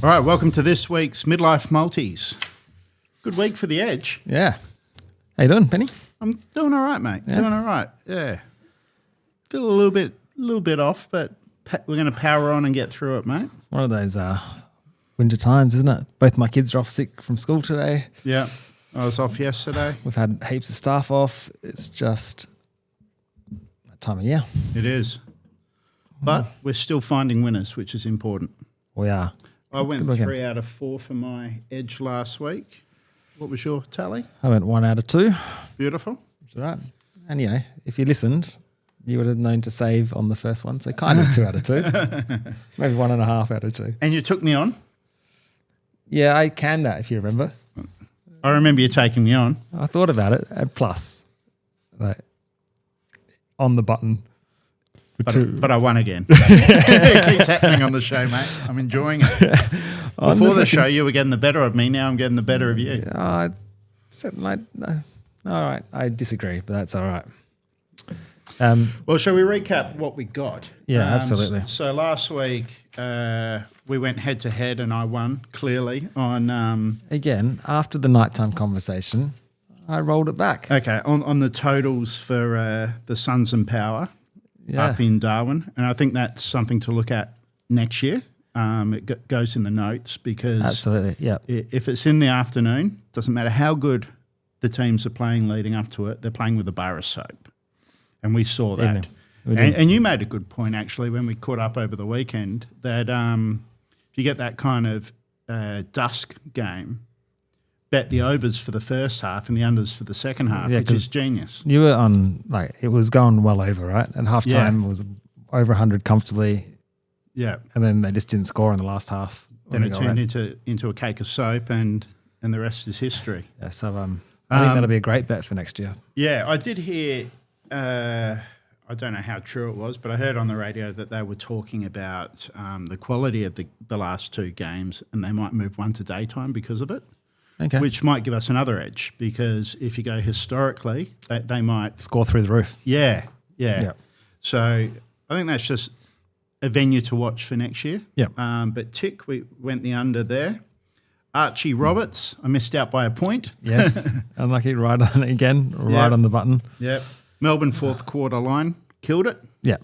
All right, welcome to this week's Midlife Multis. Good week for the Edge. Yeah. How you doing, Penny? I'm doing all right, mate. Yeah. Doing all right. Yeah. Feel a little bit off, but we're going to power on and get through it, mate. It's one of those winter times, isn't it? Both my kids are off sick from school today. Yeah. I was off yesterday. We've had heaps of staff off. It's just that time of year. It is. But we're still finding winners, which is important. We are. I went Good 3 out of 4 for my Edge last week. What was your tally? I went 1 out of 2. Beautiful. That's right. And, you know, if you listened, you would have known to save on the first one. So kind of 2 out of 2. Maybe 1.5 out of 2. And you took me on. Yeah, I canned that, if you remember. I remember you taking me on. I thought about it at plus. Like, on the button. But I won again. It keeps happening on the show, mate. I'm enjoying it. Before the show, you were getting the better of me. Now I'm getting the better of you. All right. I disagree, but that's all right. Well, shall we recap what we got? Yeah, absolutely. So last week we went head-to-head and I won clearly on... Again, after the nighttime conversation, I rolled it back. Okay, on the totals for the Suns and Power. Up in Darwin, and I think that's something to look at next year. It goes in the notes because absolutely, yeah. If it's in the afternoon, doesn't matter how good the teams are playing leading up to it, they're playing with a bar of soap, and we saw that. And you made a good point actually when we caught up over the weekend that if you get that kind of dusk game, bet the overs for the first half and the unders for the second half, which is genius. You were on, like, it was going well over, right? At halftime, it was over 100 comfortably. Yeah. And then they just didn't score in the last half. Then it turned into a cake of soap and the rest is history. Yeah, so I think that'll be a great bet for next year. Yeah, I did hear, I don't know how true it was, but I heard on the radio that they were talking about the quality of the last 2 games and they might move one to daytime because of it. Okay. Which might give us another edge because if you go historically, they might... Score through the roof. Yeah. So I think that's just a venue to watch for next year. Yeah. But Tick, we went the under there. Archie Roberts, I missed out by a point. Yes. Unlucky, right on it again, right on the button. Yep. Melbourne fourth quarter line, killed it. Yeah.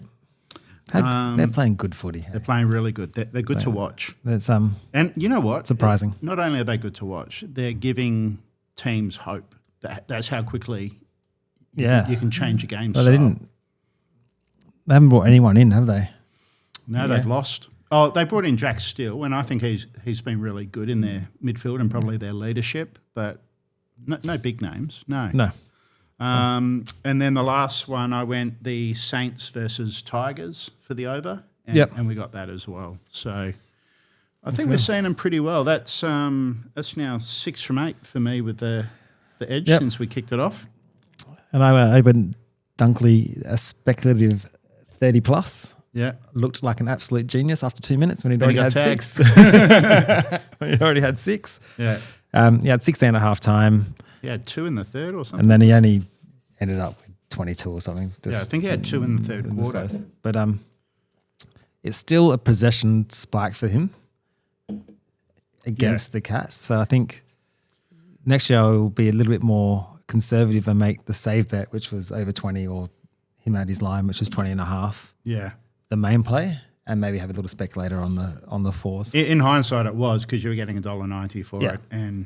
They're playing good footy. They're playing really good. They're good to watch. It's and you know what? Surprising. Not only are they good to watch, they're giving teams hope. That's how quickly you can change a game. Well, they haven't brought anyone in, have they? No, they've lost. Oh, they brought in Jack Steele, and I think he's been really good in their midfield and probably their leadership, but no big names. No. And then the last one, I went the Saints versus Tigers for the over, and we got that as well. So I think we're seeing them pretty well. That's now 6 from 8 for me with the edge since we kicked it off. And I went Dunkley a speculative 30 plus. Yeah, looked like an absolute genius after 2 minutes when he'd already had 6. When he'd already had 6. Yeah, he had 16 at half time. He had 2 in the third or something. And then he only ended up with 22 or something. I think he had 2 in the third quarter. But it's still a possession spike for him against the Cats. So I think next year I will be a little bit more conservative and make the save bet, which was over 20, or him at his line, which was 20.5. Yeah. The main play, and maybe have a little speculator on the fours. In hindsight, it was because you were getting $1.90 for it, and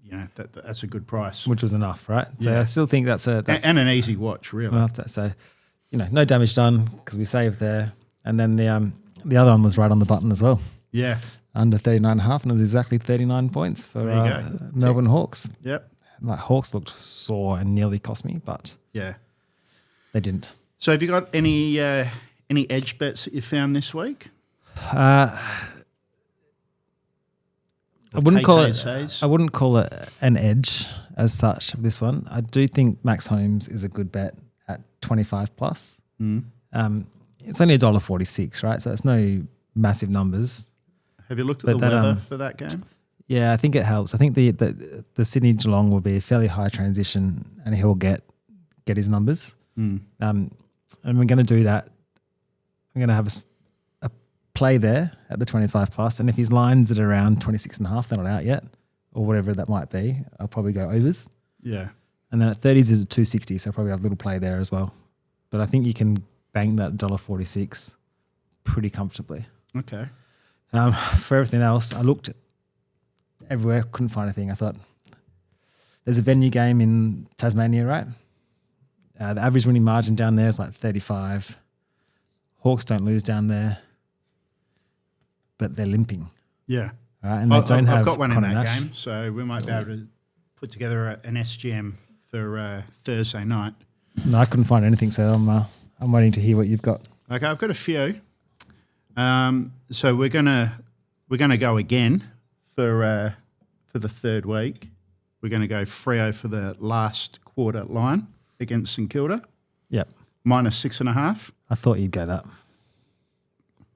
you know that's a good price, which was enough, right? So I still think that's and an easy watch, really. So no damage done because we saved there, and then the other one was right on the button as well. Yeah, under 39.5, and it was exactly 39 points for Melbourne Hawks. Yep, like Hawks looked sore and nearly cost me, but they didn't. So have you got any edge bets that you found this week? I wouldn't call it an edge as such. This one, I do think Max Holmes is a good bet at 25 plus. It's only $1.46, right? So it's no massive numbers. Have you looked at the weather for that game? Yeah, I think it helps. I think the Sydney Geelong will be a fairly high transition, and he'll get his numbers. And we're going to do that. I'm going to have a play there at the 25 plus, and if his line's at around 26.5, they're not out yet, or whatever that might be, I'll probably go overs. Yeah. And then at 30s is a 260, so I'll probably have a little play there as well. But I think you can bang that $1.46 pretty comfortably. Okay. For everything else, I looked everywhere, couldn't find anything. I thought there's a venue game in Tasmania, right? The average winning margin down there is like 35. Hawks don't lose down there, but they're limping. Yeah. Right? And they don't have I've got one in Connor that Nash. game, so we might be able to put together an SGM for Thursday night. No, I couldn't find anything, so I'm waiting to hear what you've got. Okay, I've got a few. So we're gonna go again for the third week. We're going to go Freo for the last quarter line against St Kilda. Yep. -6.5. I thought you'd go that.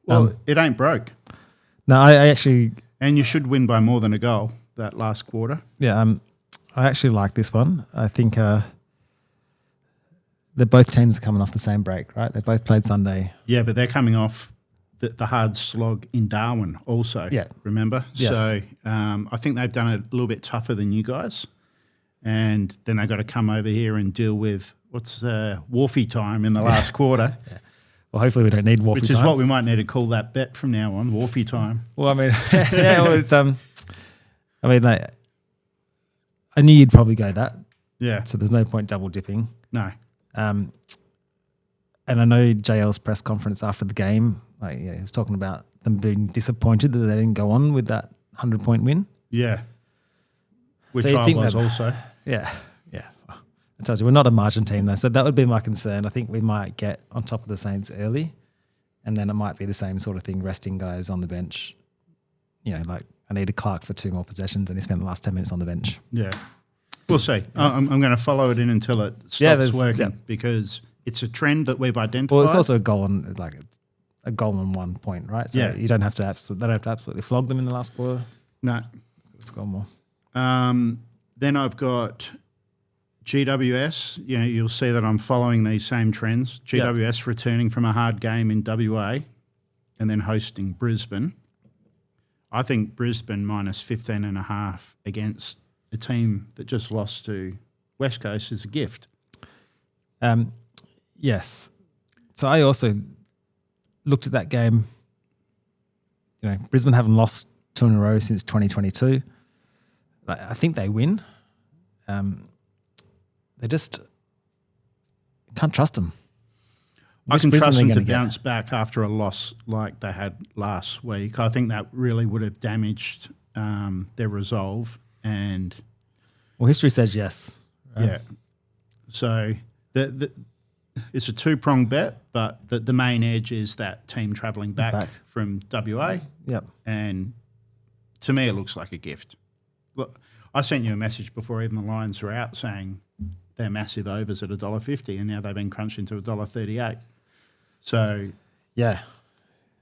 Well, it ain't broke. No, I actually... And you should win by more than a goal that last quarter. Yeah, I actually like this one. I think they're both teams are coming off the same break, right? They both played Sunday. Yeah, but they're coming off the hard slog in Darwin also, remember? Yes. So I think they've done it a little bit tougher than you guys. And then they've got to come over here and deal with what's Wharfie time in the last quarter. Yeah. Well, hopefully we don't need Wharfie time. Which is what we might need to call that bet from now on, Wharfie time. Well, I mean, it's like, I knew you'd probably go that. Yeah. So there's no point double dipping. No. And I know JL's press conference after the game, he was talking about them being disappointed that they didn't go on with that 100-point win. Yeah. Which so I was also. Yeah. I told you, we're not a margin team though, so that would be my concern. I think we might get on top of the Saints early, and then it might be the same sort of thing, resting guys on the bench. Like I need a Clark for 2 more possessions, and he spent the last 10 minutes on the bench. Yeah. We'll see. I'm going to follow it in until it stops working because it's a trend that we've identified. Well, it's also a goal on 1 point, right? So you don't have to they don't have to absolutely flog them in the last quarter. No. Let's go more. Then I've got GWS. You'll see that I'm following these same trends. GWS returning from a hard game in WA and then hosting Brisbane. I think Brisbane -15.5 against a team that just lost to West Coast is a gift. Yes. So I also looked at that game. Brisbane haven't lost 2 in a row since 2022. I think they win. They just can't trust them. I can trust them to bounce back after a loss like they had last week. I think that really would have damaged their resolve. And history says yes. Right? Yeah. So it's a 2-pronged bet, but the main edge is that team travelling back from WA. Yep. And to me, it looks like a gift. Look, I sent you a message before even the lines were out saying they're massive overs at $1.50, and now they've been crunched into $1.38. So, yeah,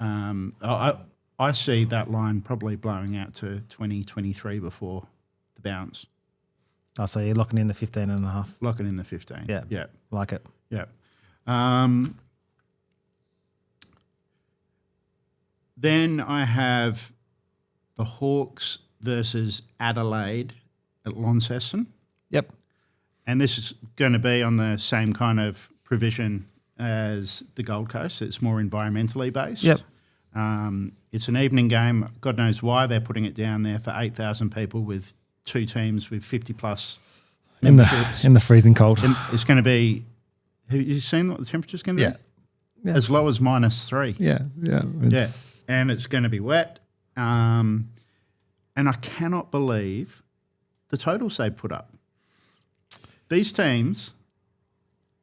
I see that line probably blowing out to 20-23 before the bounce. Oh, so you're locking in the 15.5. Locking in the 15. Yeah, like it. Yeah. Then I have the Hawks versus Adelaide at Launceston. Yep. And this is going to be on the same kind of provision as the Gold Coast. It's more environmentally based. Yep. It's an evening game. God knows why they're putting it down there for 8,000 people with 2 teams with 50-plus memberships. In the freezing cold. And it's going to be – have you seen what the temperature's going to be? Yeah. As low as -3. Yeah. And it's going to be wet. And I cannot believe the totals they put up. These teams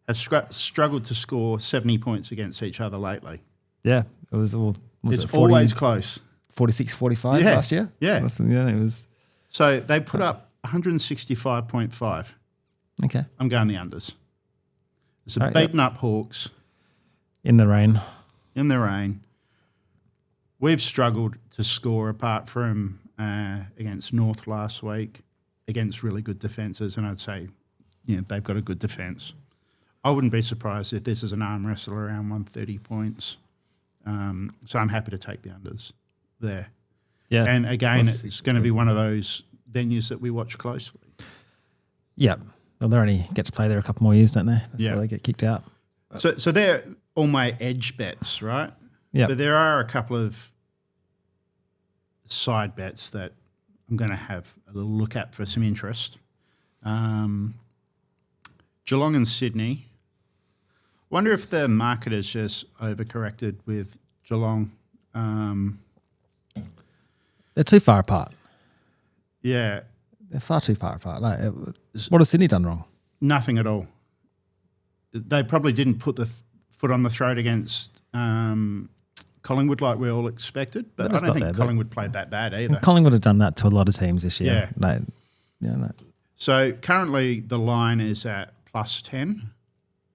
have struggled to score 70 points against each other lately. Yeah, it was all. It's always close. 46-45 last year. Yeah, it was. So they put up 165.5. Okay, I'm going the unders. It's a beaten up Hawks in the rain. We've struggled to score apart from against North last week against really good defences, and I'd say, they've got a good defence. I wouldn't be surprised if this is an arm wrestle around 130 points. So I'm happy to take the unders there. Yeah. And again, it's going to be one of those venues that we watch closely. Yeah. Well, they only get to play there a couple more years, don't they? Yeah. Before they get kicked out. So they're all my edge bets, right? Yeah. But there are a couple of side bets that I'm going to have a little look at for some interest. Geelong and Sydney. Wonder if the market has just overcorrected with Geelong. They're too far apart. Yeah. They're far too far apart. Like, what has Sydney done wrong? Nothing at all. They probably didn't put the foot on the throat against Collingwood like we all expected, but I don't think Collingwood played that bad either. Collingwood have done that to a lot of teams this year. Yeah. So currently the line is at +10.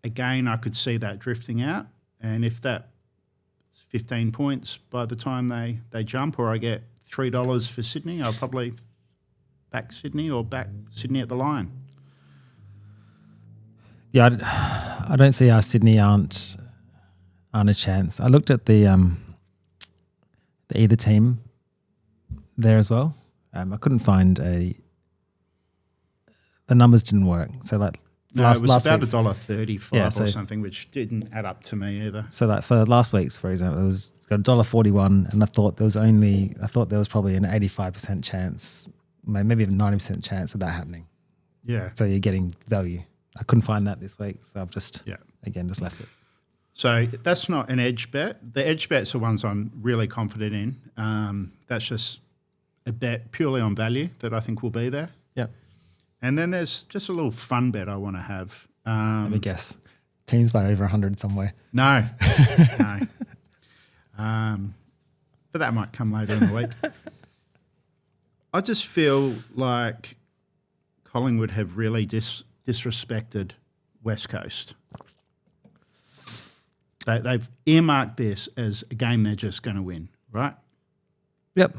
Again, I could see that drifting out, and if that's 15 points by the time they jump, or I get $3 for Sydney, I'll probably back Sydney or back Sydney at the line. Yeah, I don't see how Sydney aren't a chance. I looked at the either team there as well. I couldn't find the numbers didn't work. So like it was about $1.35 or something, which didn't add up to me either. So like for last week's, for example, it was got $1.41, and I thought there was probably an 85% chance, maybe even 90% chance of that happening. Yeah. So you're getting value. I couldn't find that this week, so I've just left it. So that's not an edge bet. The edge bets are ones I'm really confident in. That's just a bet purely on value that I think will be there. Yeah. And then there's just a little fun bet I want to have. Let me guess. Teams by over 100 somewhere. No. No. But that might come later in the week. I just feel like Collingwood have really disrespected West Coast. They've earmarked this as a game they're just going to win, right? Yep.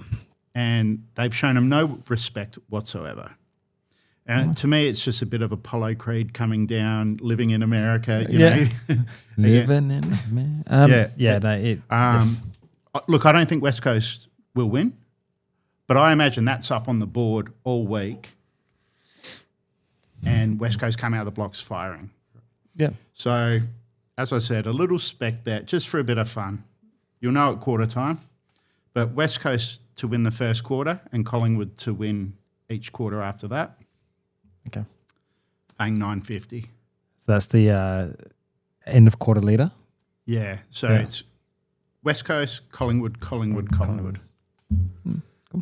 And they've shown them no respect whatsoever. And to me, it's just a bit of Apollo Creed coming down, living in America. You know? Living in America. Yes. Look, I don't think West Coast will win, but I imagine that's up on the board all week, and West Coast come out of the blocks firing. Yeah. So, as I said, a little spec bet just for a bit of fun. You'll know at quarter time, but West Coast to win the first quarter and Collingwood to win each quarter after that. Okay. Paying $9.50. So that's the end of quarter leader? Yeah. So it's West Coast, Collingwood. Cool.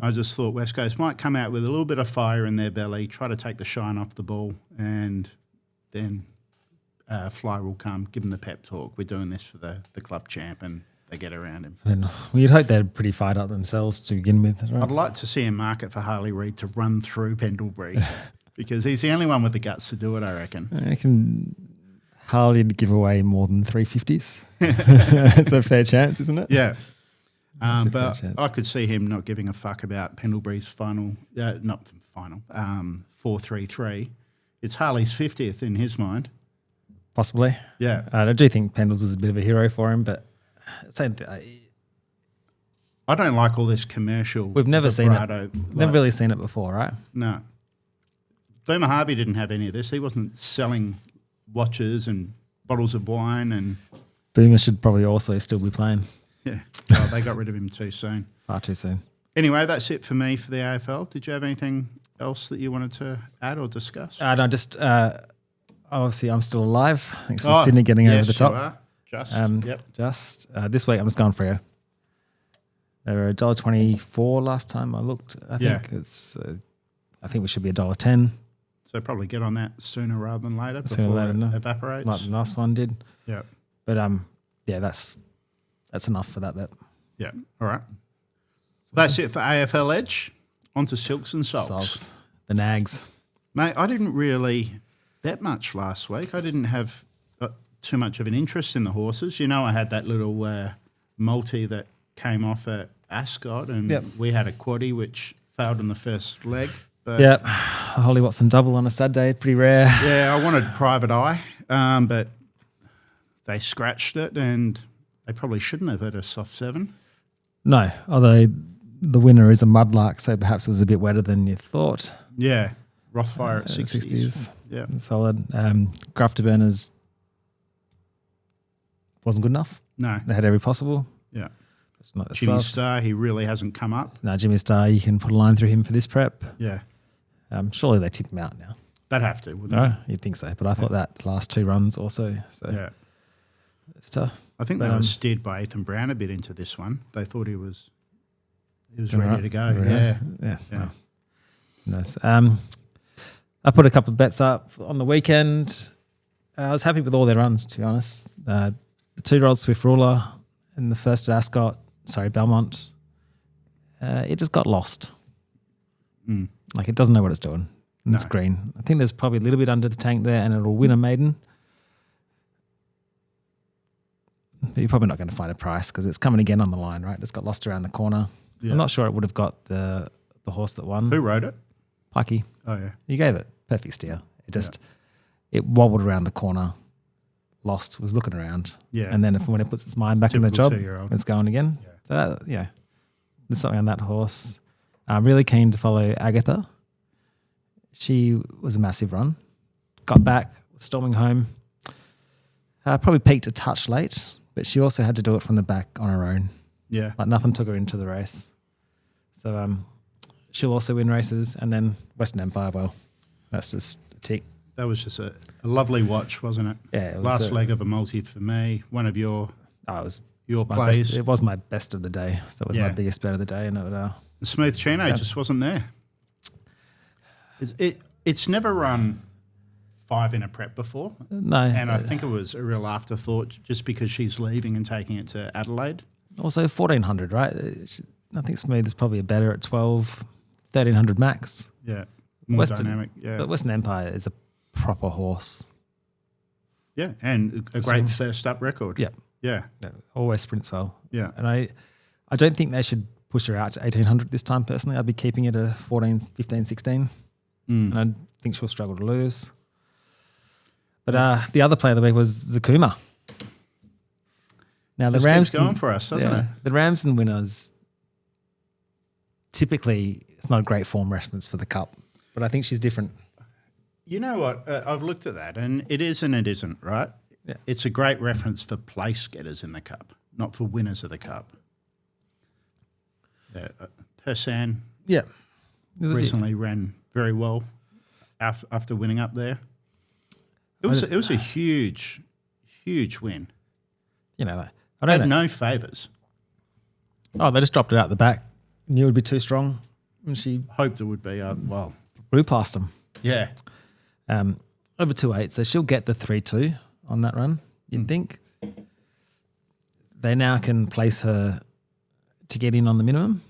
I just thought West Coast might come out with a little bit of fire in their belly, try to take the shine off the ball, and then Fly will come, give them the pep talk. We're doing this for the club champ, and they get around him. Well, you'd hope they're pretty fired up themselves to begin with. Right? I'd like to see a market for Harley Reid to run through Pendlebury because he's the only one with the guts to do it, I reckon. I reckon Harley would give away more than 350s. It's a fair chance, isn't it? Yeah. But I could see him not giving a fuck about Pendlebury's final, 4-3-3. It's Harley's 50th in his mind. Possibly. Yeah. I do think Pendles is a bit of a hero for him, but same thing. I don't like all this commercial. We've never seen it. Like, never really seen it before, right? No. Boomer Harvey didn't have any of this. He wasn't selling watches and bottles of wine. And Boomer should probably also still be playing. Yeah. Well, they got rid of him too soon. Far too soon. Anyway, that's it for me for the AFL. Did you have anything else that you wanted to add or discuss? No, just obviously I'm still alive. Thanks for Sydney getting over the top. You are. Just this week I'm just going for you. They were $1.24 last time I looked. I think I think we should be $1.10. So probably get on that sooner rather than later before it evaporates. Like the last one did. Yeah. But that's enough for that bet. Yeah. All right. So that's it for AFL Edge. On to Silks and Sulks. The Nags. Mate, I didn't really bet much last week. I didn't have too much of an interest in the horses. You know, I had that little multi that came off at Ascot, and we had a quaddie which failed in the first leg. But Holly Watson double on a Saturday, pretty rare. Yeah, I wanted Private Eye, but they scratched it, and they probably shouldn't have at a soft 7. No, although the winner is a mudlark, so perhaps it was a bit wetter than you thought. Yeah, Rothfire at 60s. Yeah, solid. Grafterburners wasn't good enough. No. They had every possible. Yeah. It's not Jimmy Starr, he really hasn't come up. No, Jimmy Starr, you can put a line through him for this prep. Yeah. Surely they tip him out now. They'd have to, wouldn't No, you'd think so. But I thought that last 2 runs also. So yeah. It's tough. I think they were steered by Ethan Brown a bit into this one. They thought he was ready to go. Yeah. Nice. I put a couple of bets up on the weekend. I was happy with all their runs, to be honest. The 2-year-old Swift Ruler and the first at Belmont. It just got lost. Like it doesn't know what it's doing. And it's green. I think there's probably a little bit under the tank there and it'll win a maiden. But you're probably not going to find a price because it's coming again on the line, right? It's got lost around the corner. Yeah. I'm not sure it would have got the horse that won. Who rode it? Pikey. Oh, yeah. You gave it. Perfect steer. It wobbled around the corner, lost, was looking around. Yeah. And then when it puts its mind back in the job, it's going again. Yeah. So, there's something on that horse. I'm really keen to follow Agatha. She was a massive run. Got back, storming home. Probably peaked a touch late, but she also had to do it from the back on her own. Yeah. Like nothing took her into the race. So she'll also win races. And then Western Empire, well, that's just a tick. That was just a lovely watch, wasn't it? Yeah. It was last leg of a multi for me. One of your plays. It was my best of the day. So it was my biggest bet of the day. And the Smooth Chino just wasn't there. It's never run 5 in a prep before. No. And I think it was a real afterthought just because she's leaving and taking it to Adelaide. Also 1,400, right? I think Smooth is probably a better at 12, 1,300 max. Yeah. More dynamic. Yeah. But Western Empire is a proper horse. Yeah. And a great first up record. Yeah. Yeah. Always sprints well. Yeah. And I don't think they should push her out to 1,800 this time personally. I'd be keeping it at 14, 15, 16. And I think she'll struggle to lose. But the other play of the week was Zakuma. Now the Rams keeps going for us, doesn't it? The Ramsden winners typically it's not a great form reference for the Cup, but I think she's different. You know what? I've looked at that, and it is and it isn't, right? Yeah. It's a great reference for place getters in the Cup, not for winners of the Cup. Yeah, Persan recently ran very well after winning up there. It was a huge win. You know, I had no favours. Oh, they just dropped it out the back. Knew it would be too strong. And she hoped it would be. blew past them. Yeah. Over 2.8, so she'll get the 3.2 on that run, you'd think. They now can place her to get in on the minimum.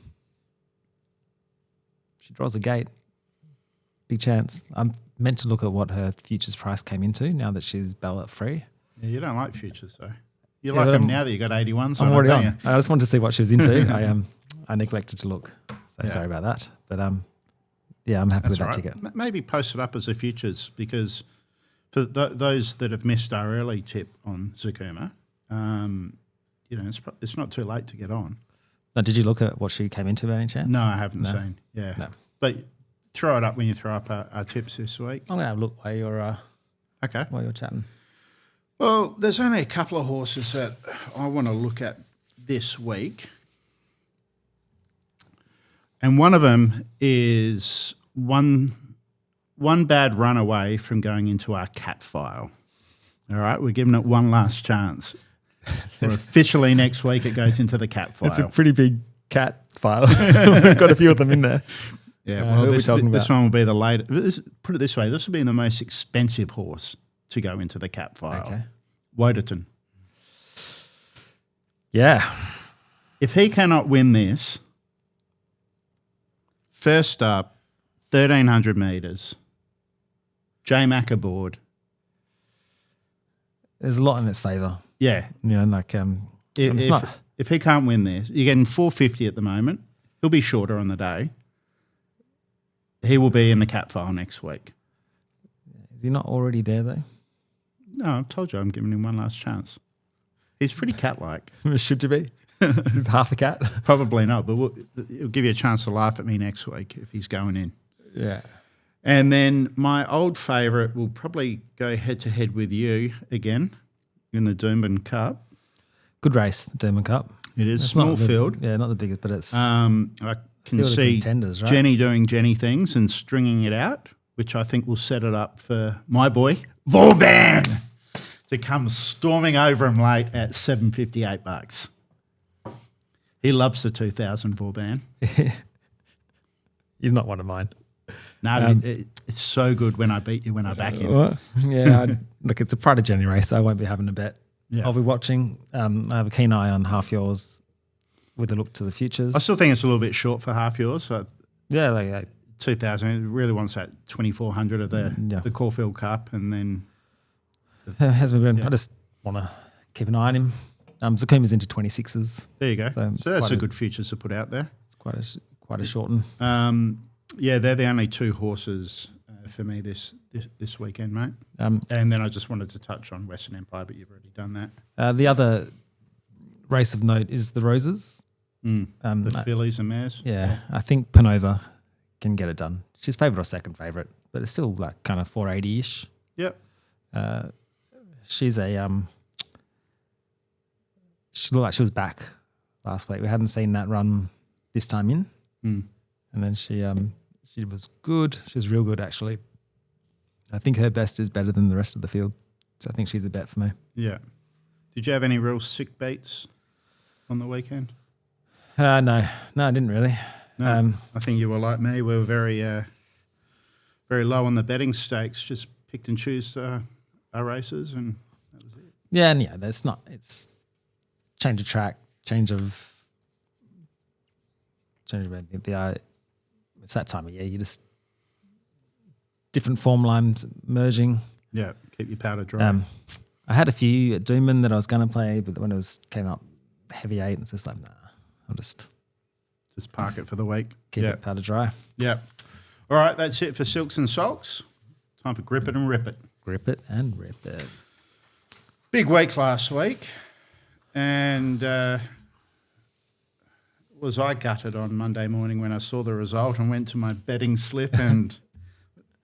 She draws a gate. Big chance. I'm meant to look at what her futures price came into now that she's ballot free. Yeah, you don't like futures, though. You like them now that you got 81s. I'm already on. I just wanted to see what she was into. I neglected to look. So sorry about that. But I'm happy with that ticket. Maybe post it up as a futures because for those that have missed our early tip on Zakuma, it's not too late to get on. Now, did you look at what she came into by any chance? No, I haven't seen. Yeah. No. But throw it up when you throw up our tips this week. I'm going to have a look while you're chatting. Well, there's only a couple of horses that I want to look at this week. And one of them is one bad run away from going into our cat file. All right, we're giving it one last chance. Officially next week it goes into the cat file. It's a pretty big cat file. We've got a few of them in there. Yeah, this one will be the latest. Put it this way, this will be the most expensive horse to go into the cat file. Okay. Woderton. Yeah. If he cannot win this, first up, 1,300 metres, J-Mac aboard. There's a lot in its favour. Yeah. If he can't win this, you're getting 450 at the moment. He'll be shorter on the day. He will be in the cat file next week. Is he not already there, though? No, I've told you I'm giving him one last chance. He's pretty cat-like. Should you be? He's half a cat. Probably not, but it'll give you a chance to laugh at me next week if he's going in. Yeah. And then my old favourite will probably go head-to-head with you again in the Doomben Cup. Good race, the Doomben Cup. It is small field. Yeah, not the biggest, but it's I can see right? Jenny doing Jenny things and stringing it out, which I think will set it up for my boy, Vauban, to come storming over him late at $758. He loves the 2000 Vauban. He's not one of mine. No, it's so good when I beat you when I back you. Look, it's a Pride of Jenny race, so I won't be having a bet. Yeah. I'll be watching. I have a keen eye on half yours with a look to the futures. I still think it's a little bit short for half yours. So yeah, like 2000. It really wants that 2400 of the Caulfield Cup, and then hasn't been. I just want to keep an eye on him. Zakuma's into 26s. There you go. So that's a good futures to put out there. It's quite a short one. Yeah, they're the only two horses for me this weekend, mate. And then I just wanted to touch on Western Empire, but you've already done that. The other race of note is the Roses. The fillies and mares. Yeah, I think Panova can get it done. She's favourite or second favourite, but it's still like kind of 480-ish. Yep. She's a she looked like she was back last week. We hadn't seen that run this time in, and then she was good. She was real good actually. I think her best is better than the rest of the field, so I think she's a bet for me. Yeah. Did you have any real sick beats on the weekend? No, I didn't really. No, I think you were like me. We were very low on the betting stakes. Just picked and choose our races, and that was it. Yeah, and that's not. It's change of track, change of the. It's that time of year. You just different form lines merging. Yeah, keep your powder dry. I had a few at Doomben that I was going to play, but when it came up heavy 8, it's just like, nah, I'll just park it for the week. Keep it powder dry. Yeah. All right, that's it for Silks and Sulks. Time for Grip It and Rip It. Grip it and rip it. Big week last week, and was I gutted on Monday morning when I saw the result and went to my betting slip and,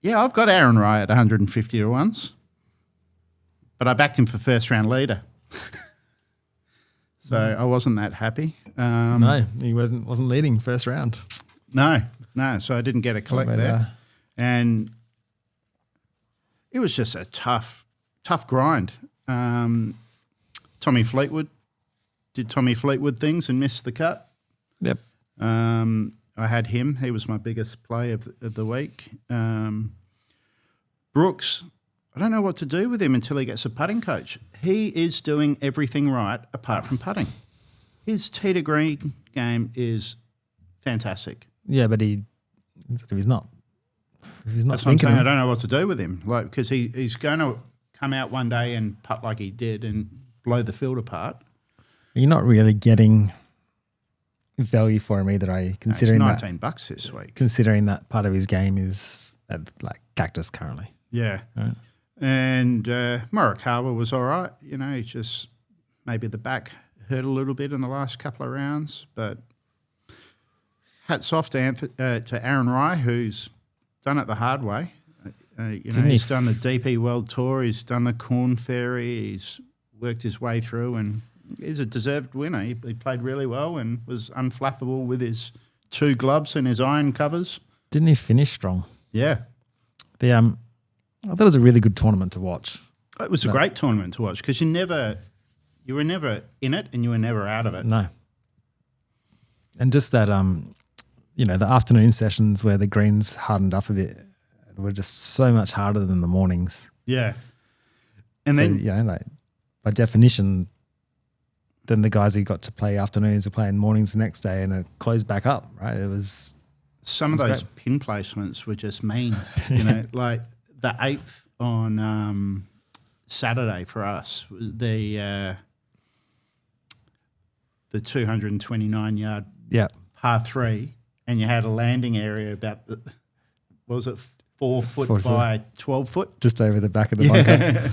yeah, I've got Aaron Rye at 150 to 1s, but I backed him for first round leader. So I wasn't that happy. No, he wasn't leading first round. No. So I didn't get a collect there. And it was just a tough grind. Tommy Fleetwood did Tommy Fleetwood things and missed the cut. Yep. I had him. He was my biggest play of the week. Brooks, I don't know what to do with him until he gets a putting coach. He is doing everything right apart from putting. His tee to green game is fantastic. Yeah, but he's not. He's not. That's what I'm saying. I don't know what to do with him, like because he's going to come out one day and putt like he did and blow the field apart. You're not really getting value for him either. Considering it's $19 this week. Considering that part of his game is like cactus currently. Yeah. Right. And Morikawa was all right. You know, he just maybe the back hurt a little bit in the last couple of rounds. But hats off to Aaron Rye, who's done it the hard way. He's done the DP World Tour. He's done the Corn Ferry. He's worked his way through and he's a deserved winner. He played really well and was unflappable with his 2 gloves and his iron covers. Didn't he finish strong? Yeah. I thought it was a really good tournament to watch. It was a great tournament to watch because you were never in it and you were never out of it. No. And just that, the afternoon sessions where the greens hardened up a bit were just so much harder than the mornings. Yeah. And so, then, by definition, then the guys who got to play afternoons were playing mornings the next day and it closed back up, right? It was some of those pin placements were just mean, like the 8th on Saturday for us, the 229-yard par 3, and you had a landing area about, 4 foot by 12 foot? Just over the back of the bunker.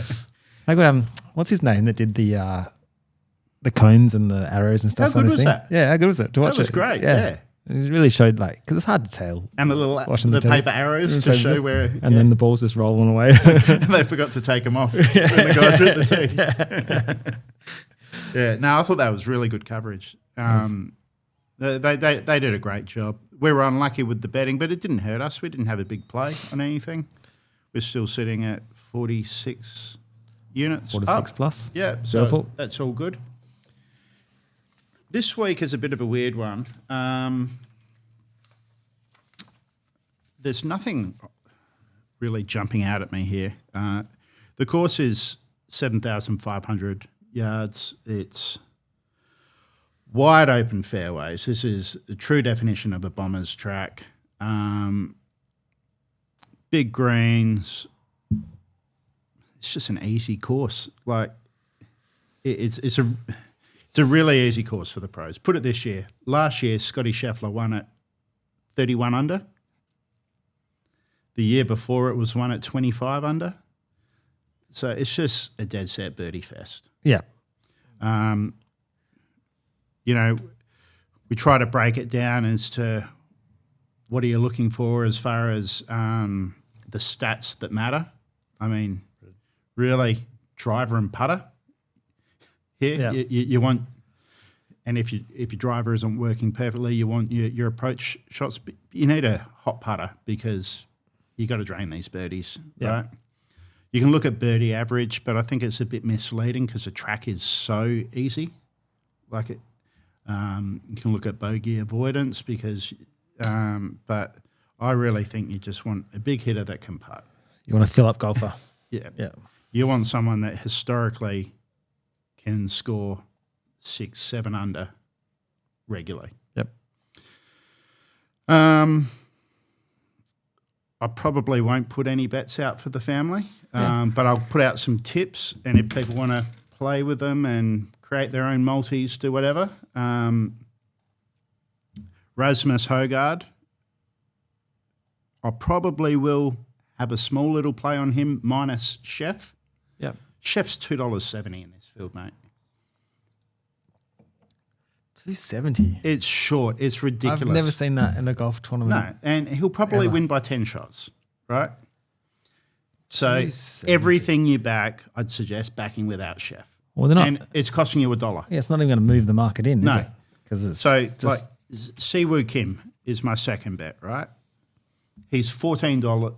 I got, what's his name that did the the cones and the arrows and stuff. How good was that? Yeah, how good was it to watch? That was great. Yeah. It really showed because it's hard to tell. And the little the paper arrows to show where. And then the ball's just rolling away. And they forgot to take them off when the guys were at the tee. Yeah, no, I thought that was really good coverage. They did a great job. We were unlucky with the betting, but it didn't hurt us. We didn't have a big play on anything. We're still sitting at 46 units 46 up. plus. Yeah, so that's all good. This week is a bit of a weird one. There's nothing really jumping out at me here. The course is 7,500 yards. It's wide open fairways. This is the true definition of a bomber's track. Big greens. It's just an easy course. Like it's a really easy course for the pros. Put it this year. Last year, Scotty Scheffler won at 31 under. The year before, it was won at 25 under. So it's just a dead set birdie fest. Yeah. We try to break it down as to what are you looking for as far as the stats that matter. I mean, really, driver and putter. Here, you want, and if your driver isn't working perfectly, you want your approach shots. You need a hot putter because you got to drain these birdies, right? You can look at birdie average, but I think it's a bit misleading because the track is so easy. Like it, you can look at bogey avoidance because, but I really think you just want a big hitter that can putt. You want a fill-up golfer. Yeah. You want someone that historically can score 6, 7 under regularly. Yep. I probably won't put any bets out for the family, but I'll put out some tips, and if people want to play with them and create their own multis, do whatever. Rasmus Højgaard, I probably will have a small little play on him minus Chef. Yep. Chef's $2.70 in this field, mate. $2.70. It's short. It's ridiculous. I've never seen that in a golf tournament. No, and he'll probably win by 10 shots, right? So everything you back, I'd suggest backing without Chef. Well, they're not, and it's costing you $1. Yeah, it's not even going to move the market in, is it? Because it's so just like Siwoo Kim is my second bet, right? He's $14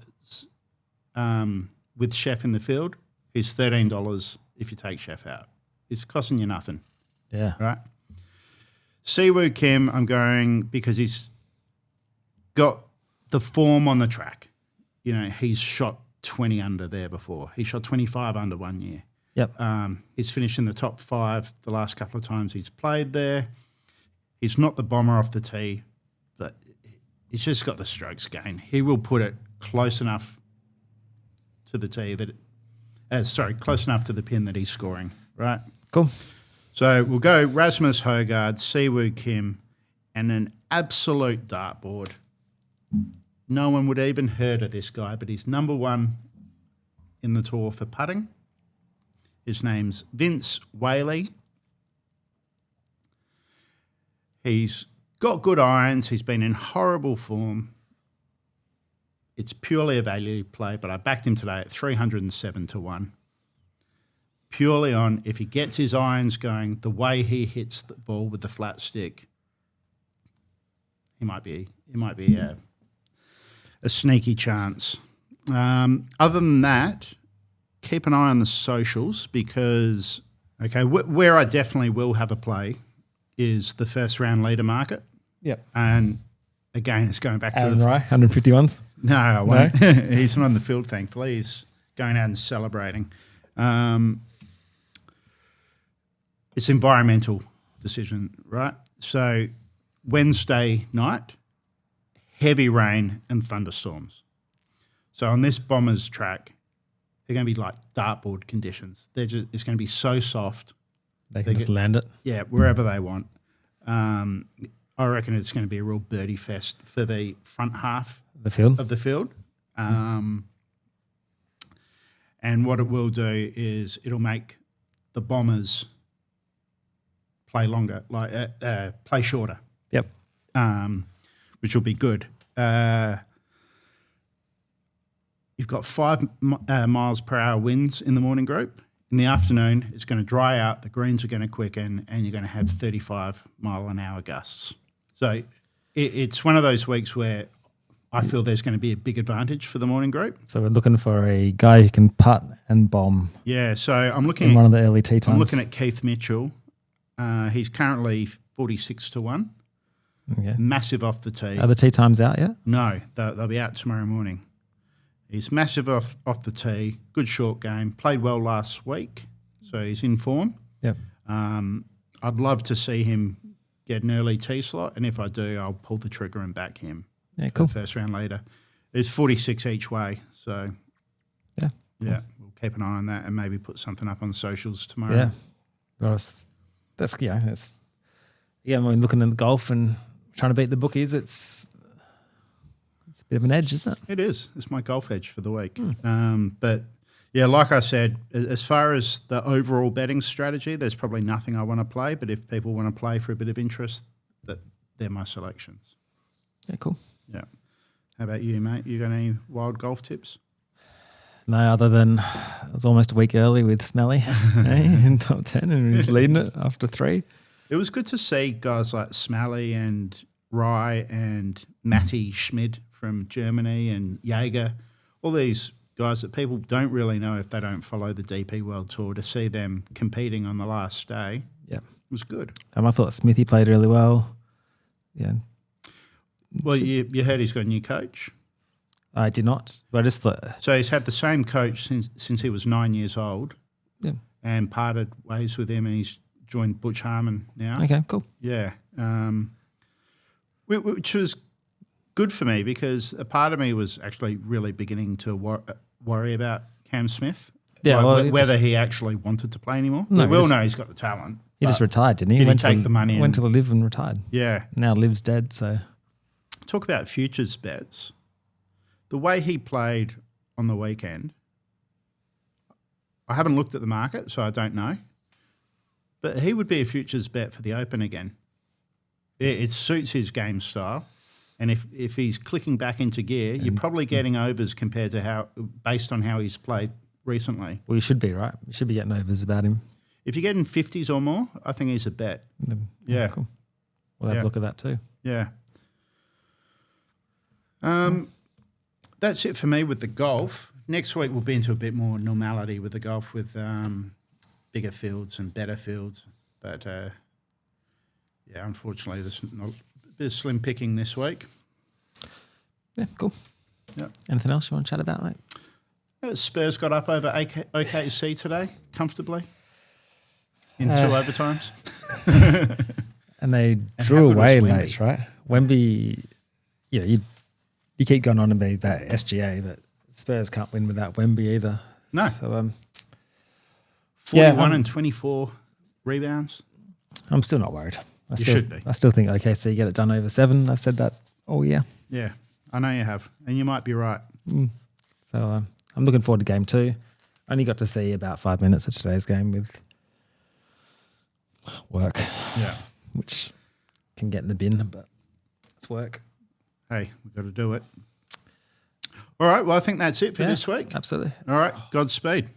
with Chef in the field. He's $13 if you take Chef out. It's costing you nothing. Yeah. Right? Siwoo Kim, I'm going because he's got the form on the track. You know, he's shot 20 under there before. He shot 25 under 1 year. Yep. He's finished in the top 5 the last couple of times he's played there. He's not the bomber off the tee, but he's just got the strokes gain. He will put it close enough to the tee that, close enough to the pin that he's scoring, right? Cool. So we'll go Rasmus Højgaard, Siwoo Kim, and an absolute dartboard. No one would even heard of this guy, but he's number 1 in the tour for putting. His name's Vince Whaley. He's got good irons. He's been in horrible form. It's purely a value play, but I backed him today at 307 to 1. Purely on if he gets his irons going, the way he hits the ball with the flat stick, he might be a sneaky chance. Other than that, keep an eye on the socials because, where I definitely will have a play is the first round leader market. Yep. And again, it's going back to Aaron Rye, 151s. No, I won't. No? He's not on the field, thankfully. He's going out and celebrating. It's environmental decision, right? So Wednesday night, heavy rain and thunderstorms. So on this Bombers track, they're going to be like dartboard conditions. It's going to be so soft. They can just land it. Yeah, wherever they want. I reckon it's going to be a real birdie fest for the front half of the field. And what it will do is it'll make the Bombers play longer, play shorter. Yep. Which will be good. You've got 5 miles per hour winds in the morning group. In the afternoon, it's going to dry out, the greens are going to quicken, and you're going to have 35 mile an hour gusts. So it's one of those weeks where I feel there's going to be a big advantage for the morning group. So we're looking for a guy who can putt and bomb. Yeah, so I'm looking in one of the early tee times. I'm looking at Keith Mitchell. He's currently 46-1. Okay. Massive off the tee. Are the tee times out yet? No, they'll be out tomorrow morning. He's massive off the tee, good short game, played well last week, so he's in form. Yep. I'd love to see him get an early tee slot, and if I do, I'll pull the trigger and back him. Yeah, cool. First round leader. It's 46 each way, so yeah, we'll keep an eye on that and maybe put something up on the socials tomorrow. Yeah, that's when we're looking at the golf and trying to beat the bookies. It's a bit of an edge, isn't it? It is. It's my golf edge for the week. But yeah, like I said, as far as the overall betting strategy, there's probably nothing I want to play. But if people want to play for a bit of interest, they're my selections. Yeah, cool. Yeah. How about you, mate? You got any wild golf tips? No, other than it was almost a week early with Smelly in top 10 and he's leading it after 3. It was good to see guys like Smelly and Rye and Matty Schmid from Germany and Jaeger, all these guys that people don't really know if they don't follow the DP World Tour, to see them competing on the last day was good. I thought Smithy played really well. Yeah. Well, you heard he's got a new coach. I did not, but I just thought... So he's had the same coach since he was 9 years old, and parted ways with him, and he's joined Butch Harmon now. Okay, cool. Yeah. Which was good for me, because a part of me was actually really beginning to worry about Cam Smith. Yeah, whether he actually wanted to play anymore. No, we all know he's got the talent. He just retired, didn't he? Did he take the money? Went to the Live and retired. Yeah. Now Live's dead, so... Talk about futures bets. The way he played on the weekend, I haven't looked at the market, so I don't know. But he would be a futures bet for the Open again. It suits his game style. And if he's clicking back into gear, you're probably getting overs compared to based on how he's played recently. Well, you should be, right? You should be getting overs about him. If you're getting 50s or more, I think he's a bet. Yeah. Cool. We'll have a look at that too. Yeah. That's it for me with the golf. Next week we'll be into a bit more normality with the golf, with bigger fields and better fields. But, unfortunately there's a bit of slim picking this week. Yeah, cool. Yeah. Anything else you want to chat about, mate? Spurs got up over OKC today, comfortably, in 2 overtimes. And they drew away late, right? Wemby, you keep going on to be that SGA, but Spurs can't win without Wemby either. No. So, 41 and 24 rebounds. I'm still not worried. You should be. I still think OKC get it done over 7. I've said that all year. Yeah, I know you have, and you might be right. So I'm looking forward to game 2. Only got to see about 5 minutes of today's game with work. Yeah. Which can get in the bin, but it's work. Hey, we've got to do it. All right, well, I think that's it for this week. Absolutely. All right, Godspeed.